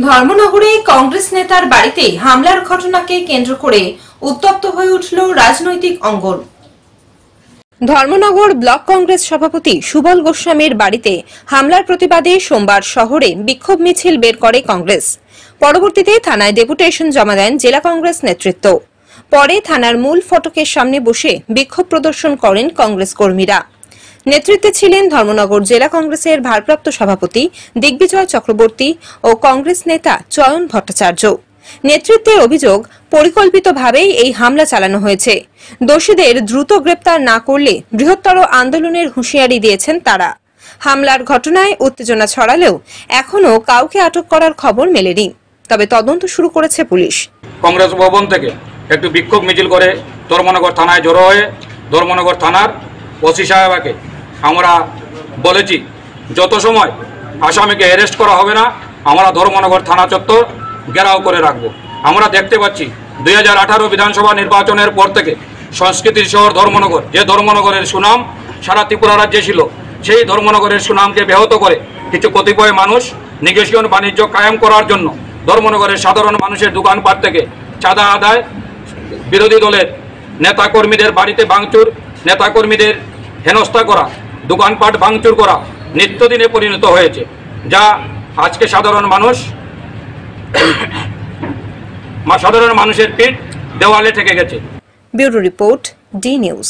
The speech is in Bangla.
ধর্মনগরে কংগ্রেস নেতার বাড়িতে হামলার ঘটনাকে কেন্দ্র করে উত্তপ্ত হয়ে উঠল রাজনৈতিক অঙ্গন। ধর্মনগর ব্লক কংগ্রেস সভাপতি সুবল গোস্বামীর বাড়িতে হামলার প্রতিবাদে সোমবার শহরে বিক্ষোভ মিছিল বের করে কংগ্রেস। পরবর্তীতে থানায় ডেপুটেশন জমা দেন জেলা কংগ্রেস নেতৃত্ব। পরে থানার মূল ফটকের সামনে বসে বিক্ষোভ প্রদর্শন করেন কংগ্রেস কর্মীরা। নেতৃত্বে ছিলেন ধর্মনগর জেলা কংগ্রেসের ভারপ্রাপ্ত সভাপতি দিগ্বিজয় চক্রবর্তী ও কংগ্রেস নেতা চয়ন ভট্টাচার্য। নেতৃত্বের অভিযোগ, পরিকল্পিতভাবেই এই হামলা চালানো হয়েছে। দোষীদের দ্রুত গ্রেপ্তার না করলে বৃহত্তর আন্দোলনের হুঁশিয়ারি দিয়েছেন তারা। হামলার ঘটনায় উত্তেজনা ছড়ালেও এখনো কাউকে আটক করার খবর মেলেনি। তবে তদন্ত শুরু করেছে পুলিশ। কংগ্রেস ভবন থেকে একটু বিক্ষোভ মিছিল করে ধর্মনগর থানায় জড়ো হয়ে ধর্মনগর থানার ওসি সাহেবকে আমরা বলেছি, যত সময় আসামিকে অ্যারেস্ট করা হবে না আমরা ধর্মনগর থানা চত্বর ঘেরাও করে রাখব। আমরা দেখতে পাচ্ছি 2018 বিধানসভা নির্বাচনের পর থেকে সংস্কৃতির শহর ধর্মনগর, যে ধর্মনগরের সুনাম সারা ত্রিপুরা রাজ্যে ছিল, সেই ধর্মনগরের সুনামকে ব্যাহত করে কিছু কতিপয় মানুষ নিগেশন বাণিজ্য কায়েম করার জন্য ধর্মনগরের সাধারণ মানুষের দোকানপাট থেকে চাঁদা আদায়, বিরোধী দলের নেতাকর্মীদের বাড়িতে ভাঙচুর, নেতাকর্মীদের হেনস্থা করা, দোকানপাট ভাঙচুর করা নিত্যদিনে পরিণত হয়েছে, যা আজকে সাধারণ মানুষের পিঠ দেওয়ালে ঠেকে গেছে। Bureau report, D news.